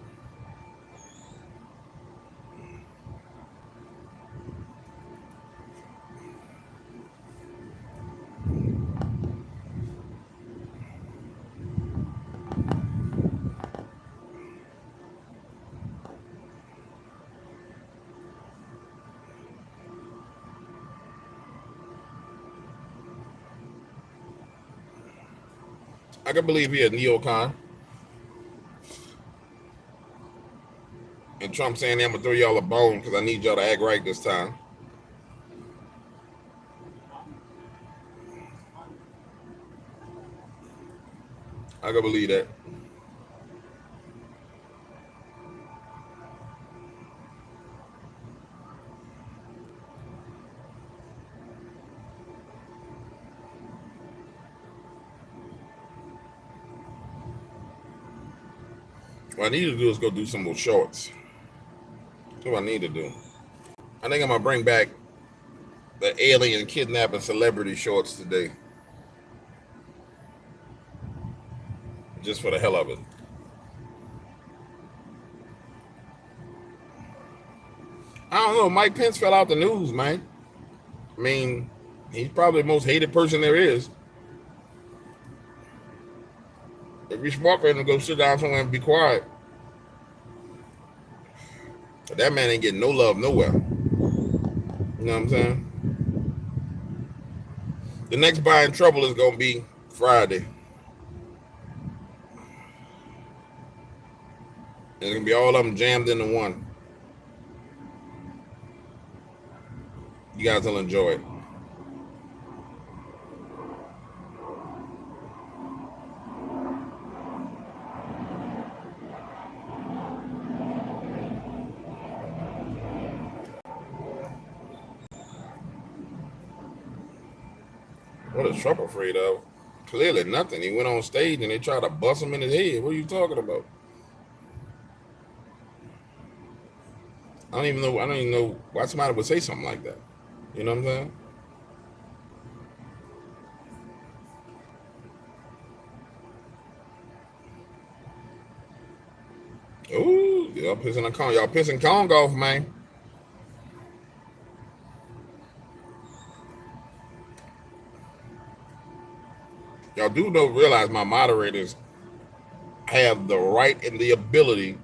I can believe he a neocon. And Trump saying, I'm going to throw y'all a bone because I need y'all to act right this time. I can believe that. What I need to do is go do some more shorts. That's what I need to do. I think I'm going to bring back the alien kidnapping celebrity shorts today. Just for the hell of it. I don't know. Mike Pence fell out the news, man. I mean, he's probably the most hated person there is. If you're smart for him to go sit down somewhere and be quiet. But that man ain't getting no love nowhere. You know what I'm saying? The next buy in trouble is going to be Friday. It's going to be all of them jammed into one. You guys will enjoy it. What is Trump afraid of? Clearly nothing. He went on stage and they tried to bust him in his head. What are you talking about? I don't even know why somebody would say something like that. You know what I'm saying? Ooh, y'all pissing the Kong. Y'all pissing Kong off, man. Y'all do know realize my moderators have the right and the ability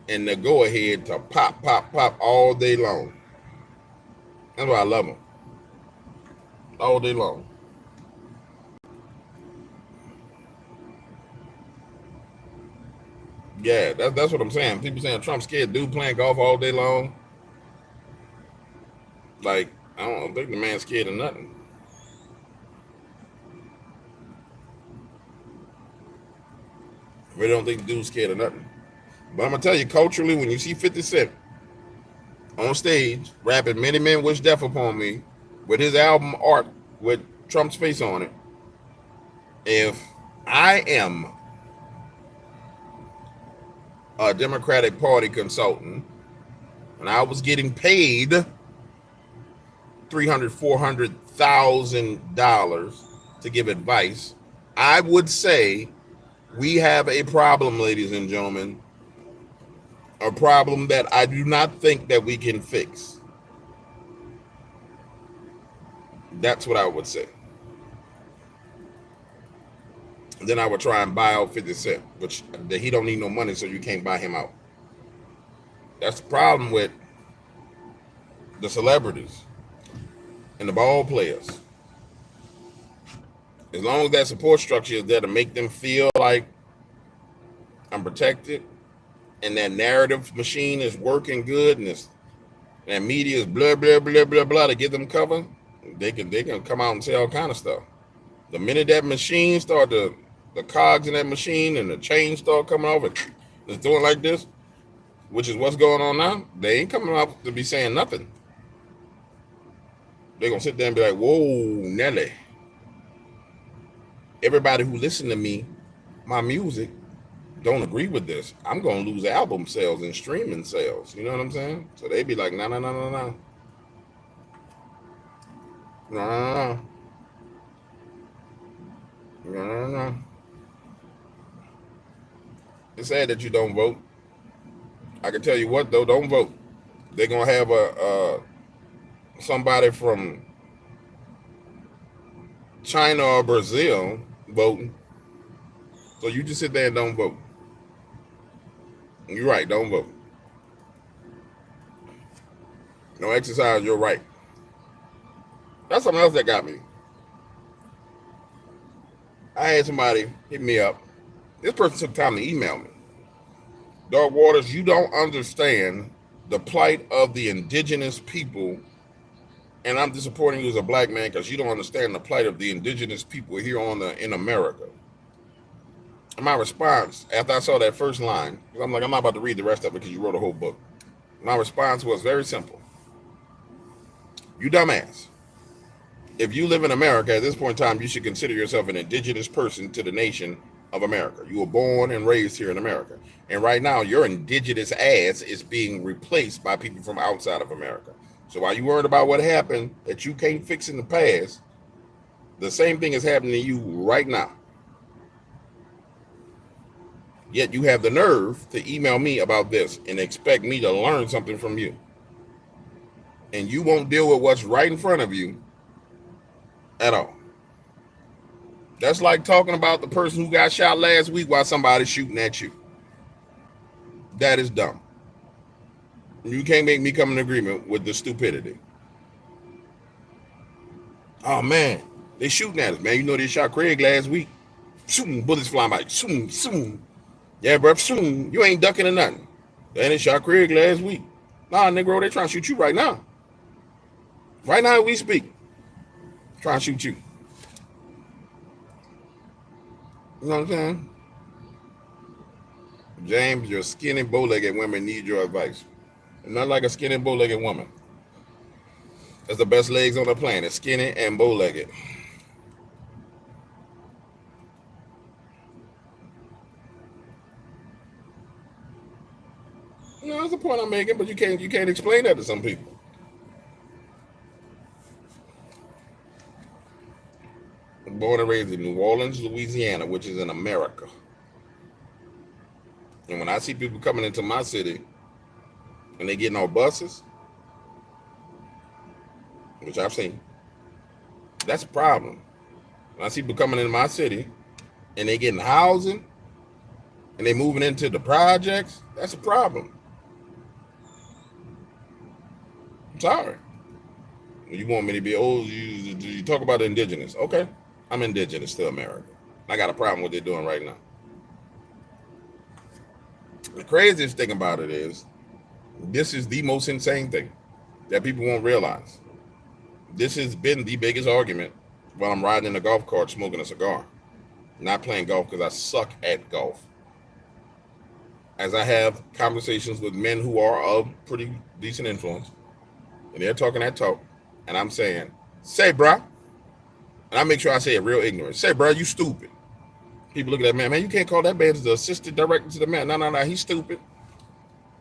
and the go ahead to pop all day long. That's why I love them. All day long. Yeah, that's what I'm saying. People saying Trump's scared dude playing golf all day long. Like, I don't think the man's scared of nothing. I really don't think the dude's scared of nothing. But I'm gonna tell you, culturally, when you see 50 Cent on stage rapping "Many Men Wish Death Upon Me" with his album art with Trump's face on it, if I am a Democratic Party consultant and I was getting paid $300,000-$400,000 to give advice, I would say we have a problem, ladies and gentlemen, a problem that I do not think that we can fix. That's what I would say. Then I would try and buy out 50 Cent, which he don't need no money, so you can't buy him out. That's the problem with the celebrities and the ball players. As long as that support structure is there to make them feel like I'm protected, and that narrative machine is working good, and that media is blah blah blah blah blah to get them cover, they can come out and say all kind of stuff. The minute that machine start the cogs in that machine and the chains start coming over, it's doing like this, which is what's going on now. They ain't coming out to be saying nothing. They're gonna sit there and be like, "Whoa, Nelly! Everybody who listen to me, my music, don't agree with this. I'm gonna lose album sales and streaming sales." You know what I'm saying? So they be like, "No, no, no, no, no, no, no, no, no, no." It's sad that you don't vote. I can tell you what though, don't vote. They're gonna have somebody from China or Brazil voting. So you just sit there and don't vote. You're right, don't vote. No, exercise your right. That's something else that got me. I had somebody hit me up. This person took time to email me. Dark Waters, you don't understand the plight of the indigenous people, and I'm just supporting you as a black man because you don't understand the plight of the indigenous people here in America. And my response, after I saw that first line, because I'm like, I'm not about to read the rest of it because you wrote a whole book. My response was very simple. You dumbass. If you live in America, at this point in time, you should consider yourself an indigenous person to the nation of America. You were born and raised here in America. And right now, your indigenous ass is being replaced by people from outside of America. So while you worried about what happened that you can't fix in the past, the same thing is happening to you right now. Yet you have the nerve to email me about this and expect me to learn something from you. And you won't deal with what's right in front of you at all. That's like talking about the person who got shot last week while somebody's shooting at you. That is dumb. You can't make me come in agreement with the stupidity. Oh man, they shooting at us, man. You know they shot Craig last week. Shooting, bullets flying by. Shooting. Yeah, bro, shooting. You ain't ducking or nothing. Then they shot Craig last week. Nah, Negro, they trying to shoot you right now. Right now we speak. Trying to shoot you. You know what I'm saying? James, your skinny, bow-legged women need your advice. Not like a skinny, bow-legged woman. That's the best legs on the planet, skinny and bow-legged. You know, that's the point I'm making, but you can't explain that to some people. Born and raised in New Orleans, Louisiana, which is in America. And when I see people coming into my city and they getting on buses, which I've seen, that's a problem. When I see people coming into my city and they getting housing and they moving into the projects, that's a problem. I'm sorry. You want me to be old? You talk about the indigenous. Okay, I'm indigenous to America. I got a problem with what they're doing right now. The craziest thing about it is, this is the most insane thing that people won't realize. This has been the biggest argument while I'm riding in a golf cart smoking a cigar, not playing golf because I suck at golf. As I have conversations with men who are of pretty decent influence, and they're talking that talk, and I'm saying, say, bruh, and I make sure I say it real ignorant. Say, bruh, you stupid. People look at that man, you can't call that man the assistant director to the man. No, he's stupid.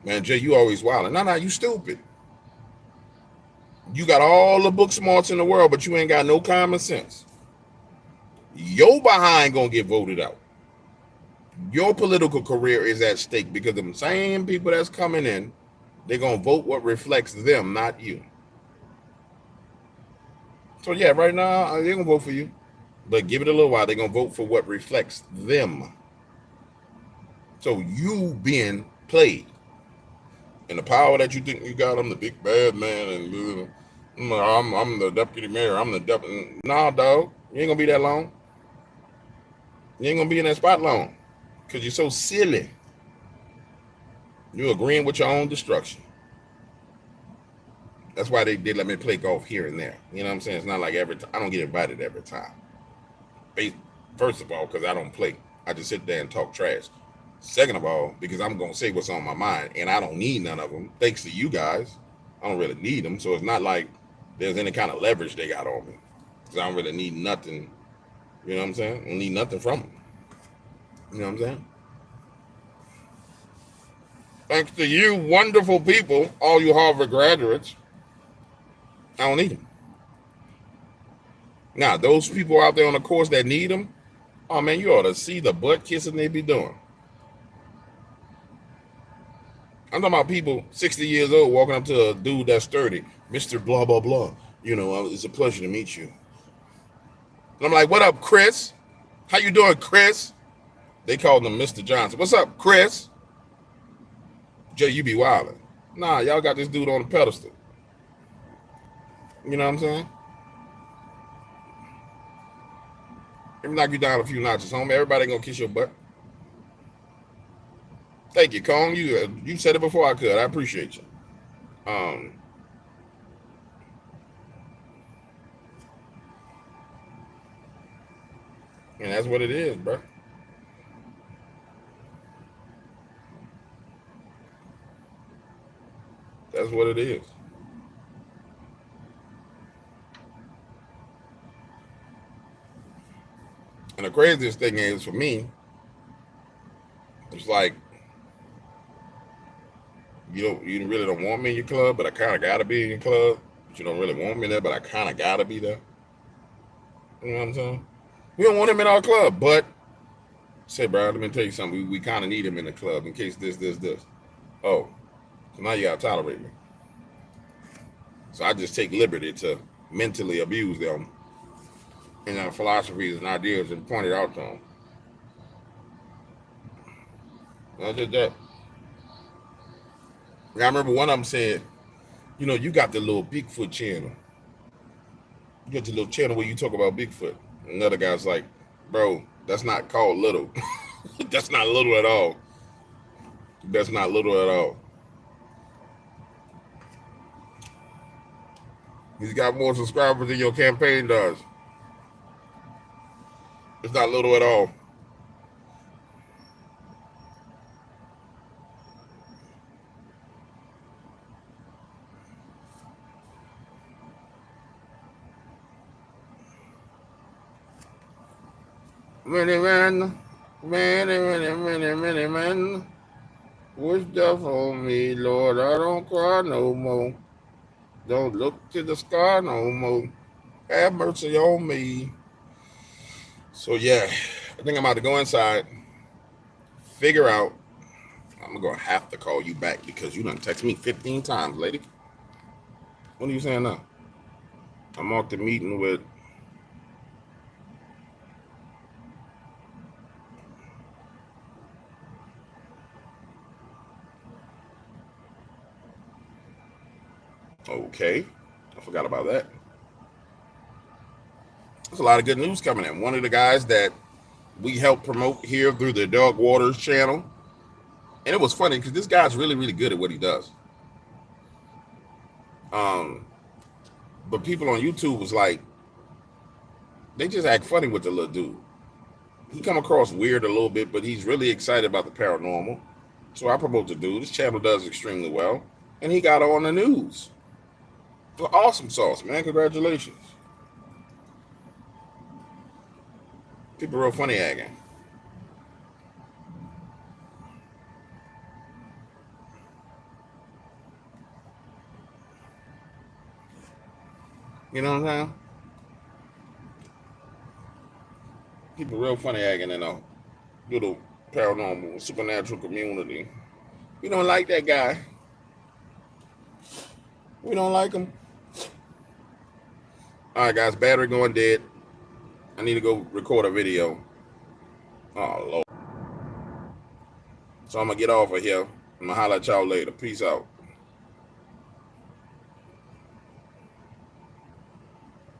Man, Jay, you always wilding. No, you stupid. You got all the book smarts in the world, but you ain't got no common sense. Your behind gonna get voted out. Your political career is at stake because the same people that's coming in, they're gonna vote what reflects them, not you. So yeah, right now they're gonna vote for you, but give it a little while. They're gonna vote for what reflects them. So you being played, and the power that you think you got, I'm the big bad man, and I'm the deputy mayor. I'm the deputy. Nah, dog, you ain't gonna be that long. You ain't gonna be in that spot long because you're so silly. You're agreeing with your own destruction. That's why they let me play golf here and there. You know what I'm saying? It's not like every time. I don't get invited every time. First of all, because I don't play. I just sit there and talk trash. Second of all, because I'm going to say what's on my mind, and I don't need none of them. Thanks to you guys, I don't really need them. So it's not like there's any kind of leverage they got on me. Because I don't really need nothing. You know what I'm saying? I don't need nothing from them. You know what I'm saying? Thanks to you wonderful people, all you Harvard graduates, I don't need them. Now, those people out there on the course that need them, oh man, you ought to see the butt kissing they be doing. I'm talking about people 60 years old walking up to a dude that's 30, Mr. Blah, blah, blah. You know, it's a pleasure to meet you. And I'm like, what up, Chris? How you doing, Chris? They called him Mr. Johnson. What's up, Chris? Jay, you be wildin'. Nah, y'all got this dude on the pedestal. You know what I'm saying? Let me knock you down a few notches, homie. Everybody gonna kiss your butt. Thank you, Cone. You said it before I could. I appreciate you. And that's what it is, bro. That's what it is. And the craziest thing is for me, it's like you really don't want me in your club, but I kind of gotta be in your club. But you don't really want me there, but I kind of gotta be there. You know what I'm saying? We don't want him in our club, but say, bro, let me tell you something. We kind of need him in the club in case this. Oh, so now you gotta tolerate me. So I just take liberty to mentally abuse them and their philosophies and ideas and point it out to them. I did that. I remember one of them said, you got the little Bigfoot channel. You got the little channel where you talk about Bigfoot. Another guy's like, bro, that's not called little. That's not little at all. That's not little at all. He's got more subscribers than your campaign does. It's not little at all. Many men, many men, wish death on me, Lord. I don't cry no more. Don't look to the sky no more. Have mercy on me. So yeah, I think I'm about to go inside, figure out. I'm gonna have to call you back because you done text me 15 times, lady. What are you saying now? I'm off the meeting with Okay, I forgot about that. There's a lot of good news coming in. One of the guys that we help promote here through the Dog Waters channel, and it was funny because this guy's really, really good at what he does. But people on YouTube was like, they just act funny with the little dude. He come across weird a little bit, but he's really excited about the paranormal. So I promote the dude. This channel does extremely well, and he got on the news. So awesome sauce, man. Congratulations. People real funny acting. You know what I'm saying? People real funny acting in a little paranormal, supernatural community. We don't like that guy. We don't like him. All right, guys, battery going dead. I need to go record a video. Oh, Lord. So I'm going to get off of here. I'm going to holler at y'all later. Peace out.